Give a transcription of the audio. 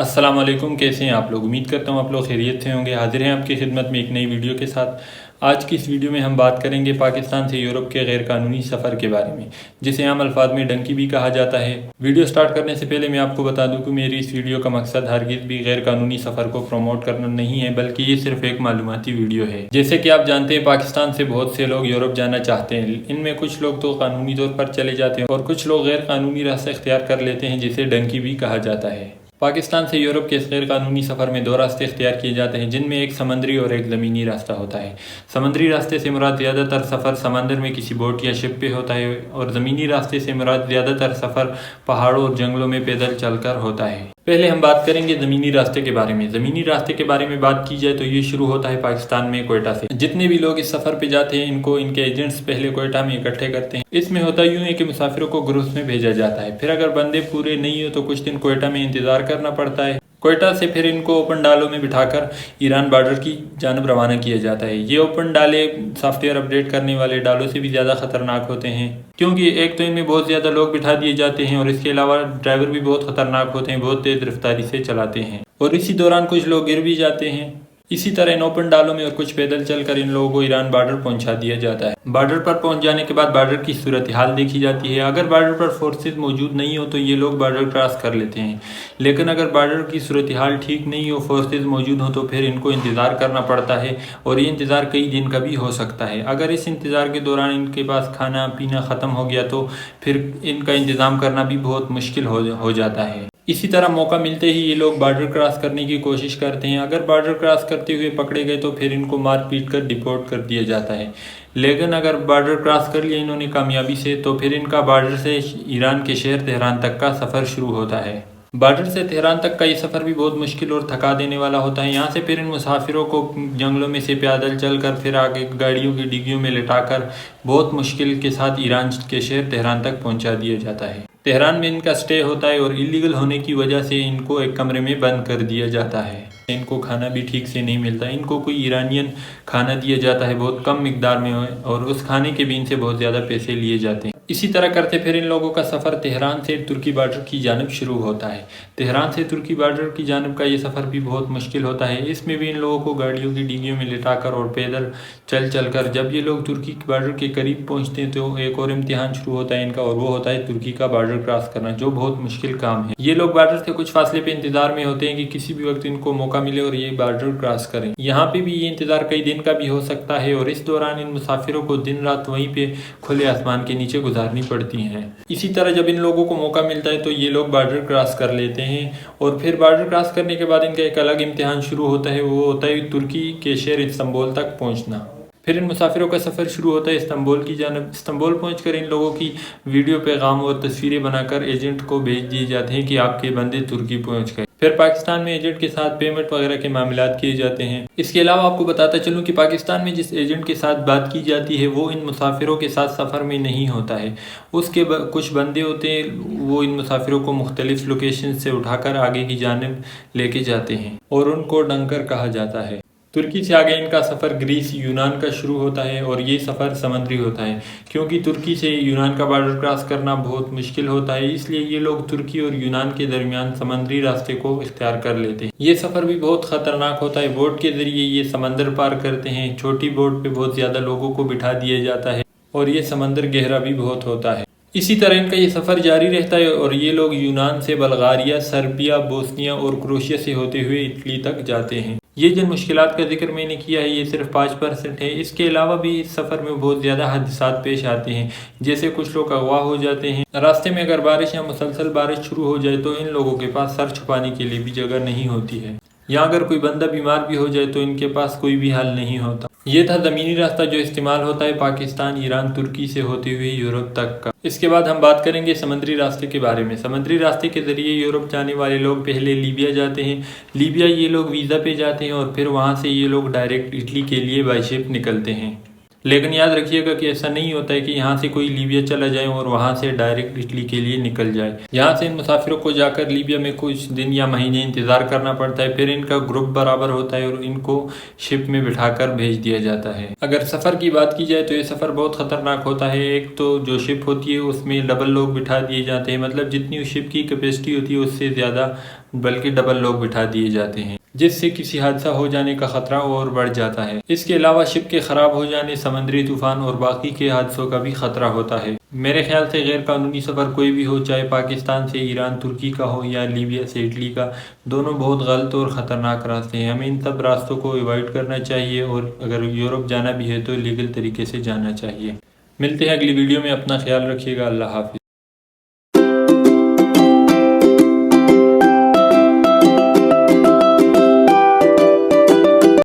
अस्सलाम वालेकुम। कैसे हैं आप लोग? उम्मीद करता हूँ आप लोग खैरियत से होंगे। हाजिर हैं आपकी खिदमत में एक नई वीडियो के साथ। आज की इस वीडियो में हम बात करेंगे पाकिस्तान से यूरोप के गैर कानूनी सफ़र के बारे में, जिसे आम अल्फाज में डंकी भी कहा जाता है। वीडियो स्टार्ट करने से पहले मैं आपको बता दूं कि मेरी इस वीडियो का मकसद हरगिज़ भी गैर कानूनी सफ़र को प्रमोट करना नहीं है, बल्कि ये सिर्फ एक मालूमाती वीडियो है। जैसे कि आप जानते हैं, पाकिस्तान से बहुत से लोग यूरोप जाना चाहते हैं। इनमें कुछ लोग तो कानूनी तौर पर चले जाते हैं और कुछ लोग गैर कानूनी रास्ते इख्तियार कर लेते हैं, जिसे डंकी भी कहा जाता है। पाकिस्तान से यूरोप के इस गैर कानूनी सफ़र में दो रास्ते इख्तियार किए जाते हैं, जिनमें एक समंदरी और एक ज़मीनी रास्ता होता है। समंदरी रास्ते से मुराद ज़्यादातर सफ़र समंदर में किसी बोट या शिप पे होता है, और ज़मीनी रास्ते से मुराद ज़्यादातर सफ़र पहाड़ों और जंगलों में पैदल चलकर होता है। पहले हम बात करेंगे ज़मीनी रास्ते के बारे में। ज़मीनी रास्ते के बारे में बात की जाए तो ये शुरू होता है पाकिस्तान में क्वेटा से। जितने भी लोग इस सफ़र पे जाते हैं, इनको इनके एजेंट्स पहले क्वेटा में इकट्ठे करते हैं। इसमें होता यूँ है कि मुसाफिरों को ग्रुप्स में भेजा जाता है। फिर अगर बंदे पूरे नहीं हो तो कुछ दिन क्वेटा में इंतज़ार करना पड़ता है। क्वेटा से फिर इनको ओपन डालों में बिठाकर ईरान बॉर्डर की जानब रवाना किया जाता है। ये ओपन डाले सॉफ्टवेयर अपडेट करने वाले डालों से भी ज़्यादा ख़तरनाक होते हैं, क्योंकि एक तो इनमें बहुत ज़्यादा लोग बिठा दिए जाते हैं, और इसके अलावा ड्राइवर भी बहुत ख़तरनाक होते हैं, बहुत तेज़ रफ्तारी से चलाते हैं, और इसी दौरान कुछ लोग गिर भी जाते हैं। इसी तरह इन ओपन डालों में और कुछ पैदल चलकर इन लोगों को ईरान बॉर्डर पहुंचा दिया जाता है। बॉर्डर पर पहुंच जाने के बाद बॉर्डर की सूरत हाल देखी जाती है। अगर बॉर्डर पर फोर्सेज मौजूद नहीं हो तो ये लोग बॉर्डर क्रॉस कर लेते हैं, लेकिन अगर बॉर्डर की सूरत हाल ठीक नहीं हो, फोर्सेज मौजूद हो, तो फिर इनको इंतज़ार करना पड़ता है, और ये इंतज़ार कई दिन का भी हो सकता है। अगर इस इंतज़ार के दौरान इनके पास खाना पीना ख़त्म हो गया तो फिर इनका इंतज़ाम करना भी बहुत मुश्किल हो जाता है। इसी तरह मौका मिलते ही ये लोग बॉर्डर क्रॉस करने की कोशिश करते हैं। अगर बॉर्डर क्रॉस करते हुए पकड़े गए तो फिर इनको मार पीट कर डिपोर्ट कर दिया जाता है। लेकिन अगर बॉर्डर क्रॉस कर लिया इन्होंने कामयाबी से, तो फिर इनका बॉर्डर से ईरान के शहर तेहरान तक का सफ़र शुरू होता है। बॉर्डर से तेहरान तक का ये सफ़र भी बहुत मुश्किल और थका देने वाला होता है। यहाँ से फिर इन मुसाफिरों को जंगलों में से पैदल चलकर फिर आगे गाड़ियों की डिग्गियों में लिटाकर बहुत मुश्किल के साथ ईरान के शहर तेहरान तक पहुँचा दिया जाता है। तेहरान में इनका स्टे होता है, और इलीगल होने की वजह से इनको एक कमरे में बंद कर दिया जाता है। इनको खाना भी ठीक से नहीं मिलता। इनको कोई ईरानियन खाना दिया जाता है, बहुत कम मिकदार में, और उस खाने के भी इनसे बहुत ज़्यादा पैसे लिए जाते हैं। इसी तरह करते फिर इन लोगों का सफ़र तेहरान से तुर्की बॉर्डर की जानब शुरू होता है। तेहरान से तुर्की बॉर्डर की जानब का ये सफ़र भी बहुत मुश्किल होता है। इसमें भी इन लोगों को गाड़ियों की डिग्गियों में लिटाकर और पैदल चल कर जब ये लोग तुर्की बॉर्डर के करीब पहुंचते हैं तो एक और इम्तिहान शुरू होता है इनका, और वो होता है तुर्की का बॉर्डर क्रॉस करना, जो बहुत मुश्किल काम है। ये लोग बॉर्डर से कुछ फासले पे इंतजार में होते हैं कि किसी भी वक्त इनको मौका मिले और ये बॉर्डर क्रॉस करें। यहाँ पे भी ये इंतज़ार कई दिन का भी हो सकता है, और इस दौरान इन मुसाफिरों को दिन रात वहीं पे खुले आसमान के नीचे गुजारनी पड़ती हैं। इसी तरह जब इन लोगों को मौका मिलता है तो ये लोग बॉर्डर क्रॉस कर लेते हैं, और फिर बॉर्डर क्रॉस करने के बाद इनका एक अलग इम्तिहान शुरू होता है। वो होता है तुर्की के शहर इस्तांबुल तक पहुँचना। फिर इन मुसाफिरों का सफ़र शुरू होता है इस्तांबुल की जानब। इस्तांबुल पहुंचकर इन लोगों की वीडियो पैगाम और तस्वीरें बनाकर एजेंट को भेज दिए जाते हैं कि आपके बंदे तुर्की पहुंच गए। फिर पाकिस्तान में एजेंट के साथ पेमेंट वगैरह के मामलात किए जाते हैं। इसके अलावा आपको बताता चलूँ कि पाकिस्तान में जिस एजेंट के साथ बात की जाती है वो इन मुसाफिरों के साथ सफ़र में नहीं होता है। उसके कुछ बंदे होते हैं, वो इन मुसाफिरों को मुख्तलिफ लोकेशन से उठाकर आगे की जानब लेके जाते हैं, और उनको डंकर कहा जाता है। तुर्की से आगे इनका सफ़र ग्रीस यूनान का शुरू होता है, और ये सफ़र समंदरी होता है, क्योंकि तुर्की से यूनान का बॉर्डर क्रॉस करना बहुत मुश्किल होता है। इसलिए ये लोग तुर्की और यूनान के दरमियान समंदरी रास्ते को इख्तियार कर लेते हैं। ये सफ़र भी बहुत ख़तरनाक होता है। बोट के ज़रिए ये समंदर पार करते हैं। छोटी बोट पे बहुत ज़्यादा लोगों को बिठा दिया जाता है, और ये समंदर गहरा भी बहुत होता है। इसी तरह इनका ये सफ़र जारी रहता है, और ये लोग यूनान से बल्गारिया, सर्बिया, बोस्निया और क्रोशिया से होते हुए इटली तक जाते हैं। ये जिन मुश्किलात का जिक्र मैंने किया है ये सिर्फ 5% है। इसके अलावा भी इस सफ़र में बहुत ज़्यादा हादसात पेश आते हैं, जैसे कुछ लोग अगवा हो जाते हैं। रास्ते में अगर बारिश या मुसलसल बारिश शुरू हो जाए तो इन लोगों के पास सर छुपाने के लिए भी जगह नहीं होती है, या अगर कोई बंदा बीमार भी हो जाए तो इनके पास कोई भी हल नहीं होता। ये था ज़मीनी रास्ता जो इस्तेमाल होता है पाकिस्तान, ईरान, तुर्की से होते हुए यूरोप तक का। इसके बाद हम बात करेंगे समुद्री रास्ते के बारे में। समुद्री रास्ते के ज़रिए यूरोप जाने वाले लोग पहले लीबिया जाते हैं। लीबिया ये लोग वीज़ा पे जाते हैं, और फिर वहाँ से ये लोग डायरेक्ट इटली के लिए बाई शिप निकलते हैं। لیکن یاد رکھیے گا کہ ایسا نہیں ہوتا ہے کہ یہاں سے کوئی لیبیا چلا جائے اور وہاں سے ڈائریکٹ اٹلی کے لیے نکل جائے۔ یہاں سے ان مسافروں کو جا کر لیبیا میں کچھ دن یا مہینے انتظار کرنا پڑتا ہے، پھر ان کا گروپ برابر ہوتا ہے اور ان کو شپ میں بٹھا کر بھیج دیا جاتا ہے۔ اگر سفر کی بات کی جائے تو یہ سفر بہت خطرناک ہوتا ہے۔ ایک تو جو شپ ہوتی ہے اس میں ڈبل لوگ بٹھا دیے جاتے ہیں، مطلب جتنی اس شپ کی کیپیسٹی ہوتی ہے اس سے زیادہ بلکہ ڈبل لوگ بٹھا دیے جاتے ہیں، جس سے کسی حادثہ ہو جانے کا خطرہ اور بڑھ جاتا ہے۔ اس کے علاوہ شپ کے خراب ہو جانے، سمندری طوفان اور باقی کے حادثوں کا بھی خطرہ ہوتا ہے۔ میرے خیال سے غیر قانونی سفر کوئی بھی ہو، چاہے پاکستان سے ایران ترکی کا ہو یا لیبیا سے اٹلی کا، دونوں بہت غلط اور خطرناک راستے ہیں۔ ہمیں ان سب راستوں کو ایوائڈ کرنا چاہیے اور اگر یورپ جانا بھی ہے تو لیگل طریقے سے جانا چاہیے۔ ملتے ہیں اگلی ویڈیو میں، اپنا خیال رکھیے گا، اللہ حافظ۔